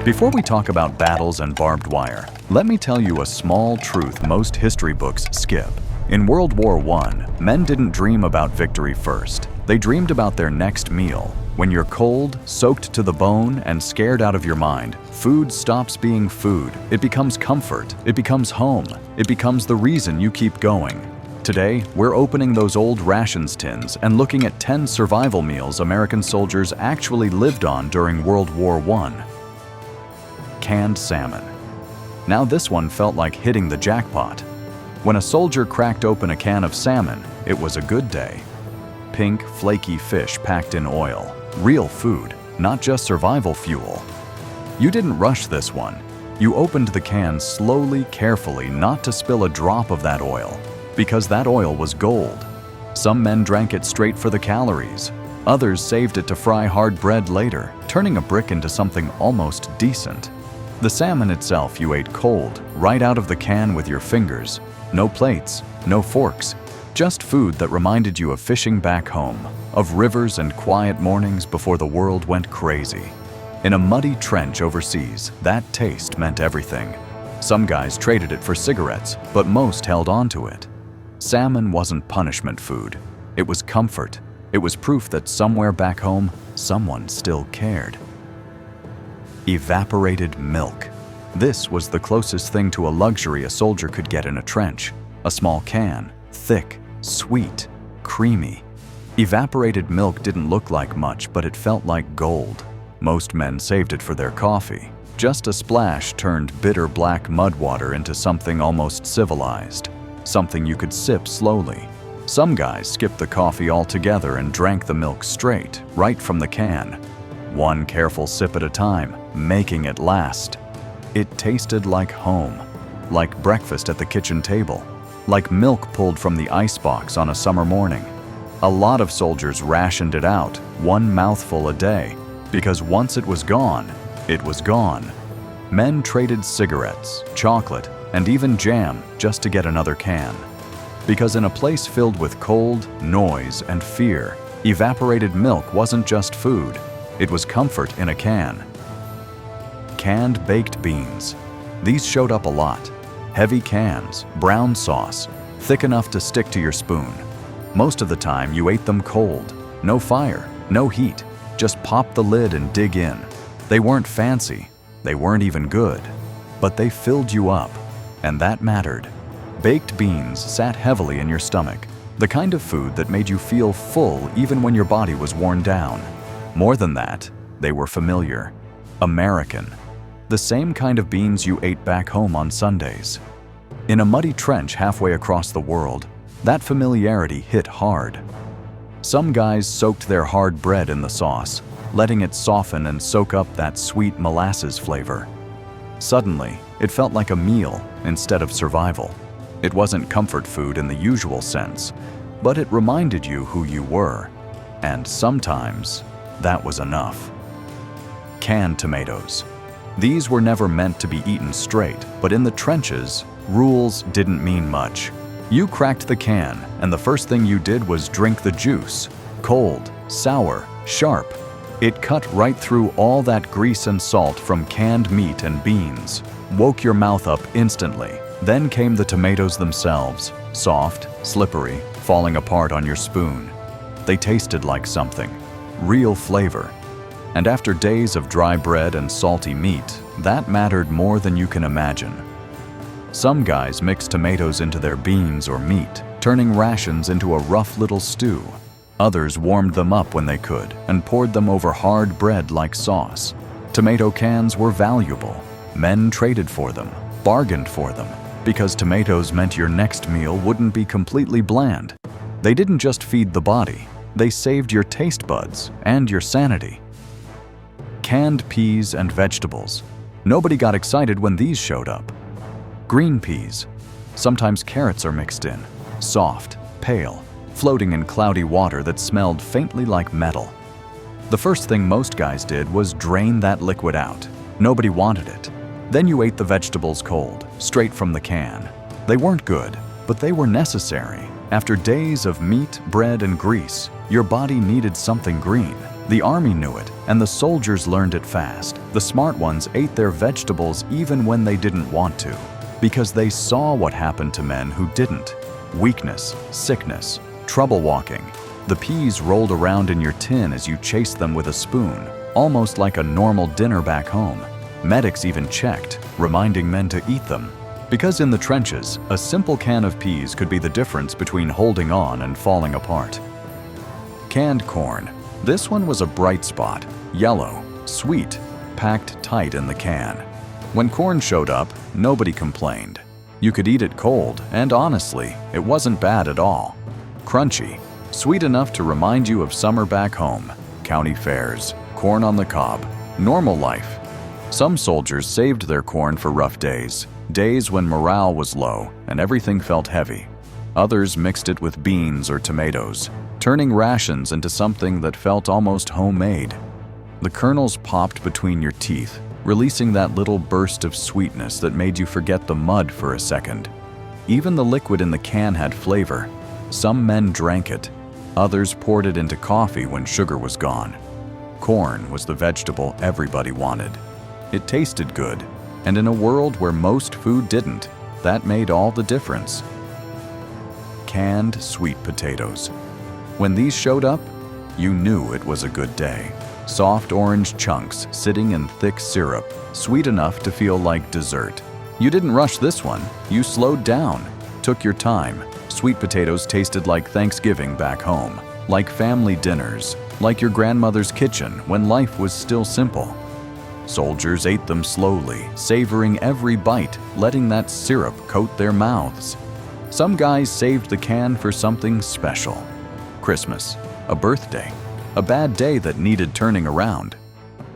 Before we talk about battles and barbed wire, let me tell you a small truth most history books skip. In World War I, men didn't dream about victory first. They dreamed about their next meal. When you're cold, soaked to the bone, and scared out of your mind, food stops being food. It becomes comfort. It becomes home. It becomes the reason you keep going. Today, we're opening those old rations tins and looking at 10 survival meals American soldiers actually lived on during World War I. Canned salmon. Now this one felt like hitting the jackpot. When a soldier cracked open a can of salmon, it was a good day. Pink, flaky fish packed in oil. Real food, not just survival fuel. You didn't rush this one. You opened the can slowly, carefully, not to spill a drop of that oil, because that oil was gold. Some men drank it straight for the calories. Others saved it to fry hard bread later, turning a brick into something almost decent. The salmon itself you ate cold, right out of the can with your fingers. No plates, no forks, just food that reminded you of fishing back home, of rivers and quiet mornings before the world went crazy. In a muddy trench overseas, that taste meant everything. Some guys traded it for cigarettes, but most held on to it. Salmon wasn't punishment food. It was comfort. It was proof that somewhere back home, someone still cared. Evaporated milk. This was the closest thing to a luxury a soldier could get in a trench. A small can, thick, sweet, creamy. Evaporated milk didn't look like much, but it felt like gold. Most men saved it for their coffee. Just a splash turned bitter black mud water into something almost civilized, something you could sip slowly. Some guys skipped the coffee altogether and drank the milk straight, right from the can. One careful sip at a time, making it last. It tasted like home, like breakfast at the kitchen table, like milk pulled from the icebox on a summer morning. A lot of soldiers rationed it out, one mouthful a day, because once it was gone, it was gone. Men traded cigarettes, chocolate, and even jam just to get another can. Because in a place filled with cold, noise, and fear, evaporated milk wasn't just food. It was comfort in a can. Canned baked beans. These showed up a lot. Heavy cans, brown sauce, thick enough to stick to your spoon. Most of the time you ate them cold. No fire, no heat. Just pop the lid and dig in. They weren't fancy. They weren't even good. But they filled you up, and that mattered. Baked beans sat heavily in your stomach, the kind of food that made you feel full even when your body was worn down. More than that, they were familiar. American. The same kind of beans you ate back home on Sundays. In a muddy trench halfway across the world, that familiarity hit hard. Some guys soaked their hard bread in the sauce, letting it soften and soak up that sweet molasses flavor. Suddenly, it felt like a meal instead of survival. It wasn't comfort food in the usual sense, but it reminded you who you were. And sometimes, that was enough. Canned tomatoes. These were never meant to be eaten straight, but in the trenches, rules didn't mean much. You cracked the can, and the first thing you did was drink the juice. Cold, sour, sharp. It cut right through all that grease and salt from canned meat and beans. Woke your mouth up instantly. Then came the tomatoes themselves, soft, slippery, falling apart on your spoon. They tasted like something. Real flavor. And after days of dry bread and salty meat, that mattered more than you can imagine. Some guys mixed tomatoes into their beans or meat, turning rations into a rough little stew. Others warmed them up when they could and poured them over hard bread like sauce. Tomato cans were valuable. Men traded for them, bargained for them, because tomatoes meant your next meal wouldn't be completely bland. They didn't just feed the body, they saved your taste buds and your sanity. Canned peas and vegetables. Nobody got excited when these showed up. Green peas. Sometimes carrots are mixed in. Soft, pale, floating in cloudy water that smelled faintly like metal. The first thing most guys did was drain that liquid out. Nobody wanted it. Then you ate the vegetables cold, straight from the can. They weren't good, but they were necessary. After days of meat, bread, and grease, your body needed something green. The army knew it, and the soldiers learned it fast. The smart ones ate their vegetables even when they didn't want to, because they saw what happened to men who didn't. Weakness, sickness, trouble walking. The peas rolled around in your tin as you chased them with a spoon, almost like a normal dinner back home. Medics even checked, reminding men to eat them. Because in the trenches, a simple can of peas could be the difference between holding on and falling apart. Canned corn. This one was a bright spot, yellow, sweet, packed tight in the can. When corn showed up, nobody complained. You could eat it cold, and honestly, it wasn't bad at all. Crunchy, sweet enough to remind you of summer back home, county fairs, corn on the cob, normal life. Some soldiers saved their corn for rough days, days when morale was low and everything felt heavy. Others mixed it with beans or tomatoes, turning rations into something that felt almost homemade. The kernels popped between your teeth, releasing that little burst of sweetness that made you forget the mud for a second. Even the liquid in the can had flavor. Some men drank it. Others poured it into coffee when sugar was gone. Corn was the vegetable everybody wanted. It tasted good, and in a world where most food didn't, that made all the difference. Canned sweet potatoes. When these showed up, you knew it was a good day. Soft orange chunks sitting in thick syrup, sweet enough to feel like dessert. You didn't rush this one, you slowed down, took your time. Sweet potatoes tasted like Thanksgiving back home, like family dinners, like your grandmother's kitchen when life was still simple. Soldiers ate them slowly, savoring every bite, letting that syrup coat their mouths. Some guys saved the can for something special. Christmas, a birthday, a bad day that needed turning around.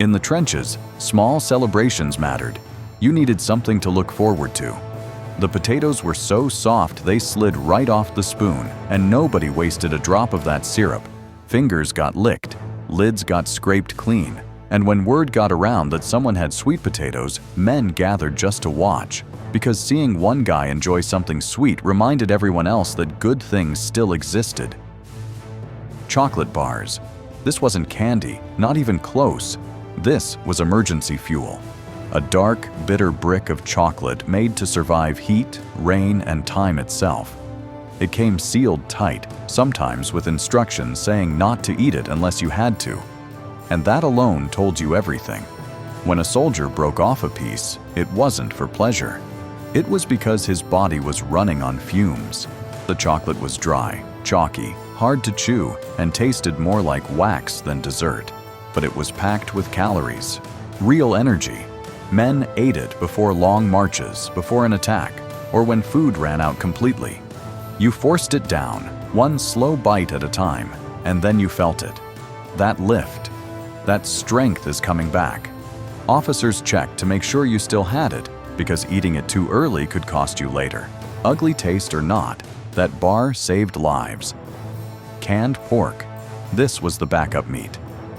In the trenches, small celebrations mattered. You needed something to look forward to. The potatoes were so soft they slid right off the spoon, and nobody wasted a drop of that syrup. Fingers got licked, lids got scraped clean, and when word got around that someone had sweet potatoes, men gathered just to watch, because seeing one guy enjoy something sweet reminded everyone else that good things still existed. Chocolate bars. This wasn't candy, not even close. This was emergency fuel. A dark, bitter brick of chocolate made to survive heat, rain, and time itself. It came sealed tight, sometimes with instructions saying not to eat it unless you had to. And that alone told you everything. When a soldier broke off a piece, it wasn't for pleasure. It was because his body was running on fumes. The chocolate was dry, chalky, hard to chew, and tasted more like wax than dessert. But it was packed with calories, real energy. Men ate it before long marches, before an attack, or when food ran out completely. You forced it down, one slow bite at a time, and then you felt it. That lift, that strength is coming back. Officers checked to make sure you still had it, because eating it too early could cost you later. Ugly taste or not, that bar saved lives. Canned pork. This was the backup meat.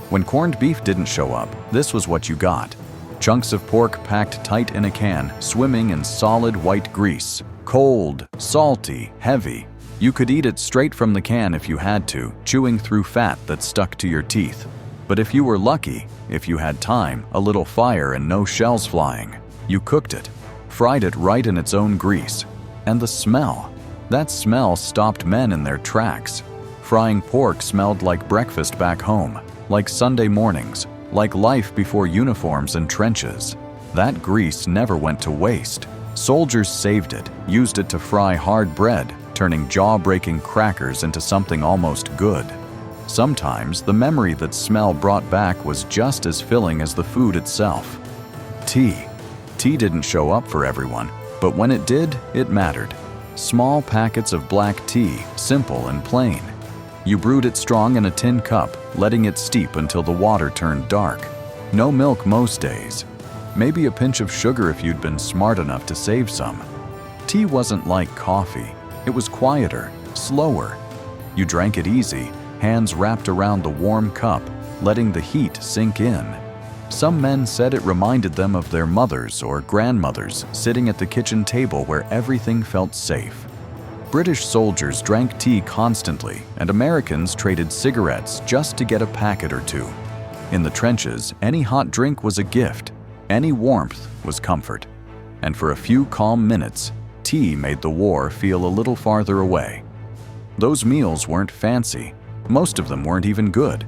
When corned beef didn't show up, this was what you got. Chunks of pork packed tight in a can, swimming in solid white grease. Cold, salty, heavy. You could eat it straight from the can if you had to, chewing through fat that stuck to your teeth. But if you were lucky, if you had time, a little fire and no shells flying, you cooked it, fried it right in its own grease. And the smell. That smell stopped men in their tracks. Frying pork smelled like breakfast back home, like Sunday mornings, like life before uniforms and trenches. That grease never went to waste. Soldiers saved it, used it to fry hard bread, turning jaw-breaking crackers into something almost good. Sometimes the memory that smell brought back was just as filling as the food itself. Tea. Tea didn't show up for everyone, but when it did, it mattered. Small packets of black tea, simple and plain. You brewed it strong in a tin cup, letting it steep until the water turned dark. No milk most days. Maybe a pinch of sugar if you'd been smart enough to save some. Tea wasn't like coffee. It was quieter, slower. You drank it easy, hands wrapped around the warm cup, letting the heat sink in. Some men said it reminded them of their mothers or grandmothers sitting at the kitchen table where everything felt safe. British soldiers drank tea constantly, and Americans traded cigarettes just to get a packet or two. In the trenches, any hot drink was a gift, any warmth was comfort. And for a few calm minutes, tea made the war feel a little farther away. Those meals weren't fancy, most of them weren't even good,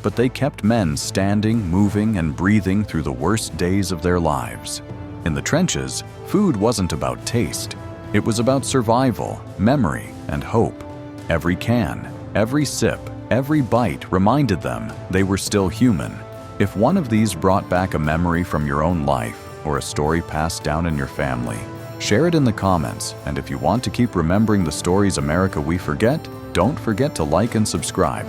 but they kept men standing, moving, and breathing through the worst days of their lives. In the trenches, food wasn't about taste. It was about survival, memory, and hope. Every can, every sip, every bite reminded them they were still human. If one of these brought back a memory from your own life or a story passed down in your family, share it in the comments, and if you want to keep remembering the stories America we forget, don't forget to like and subscribe.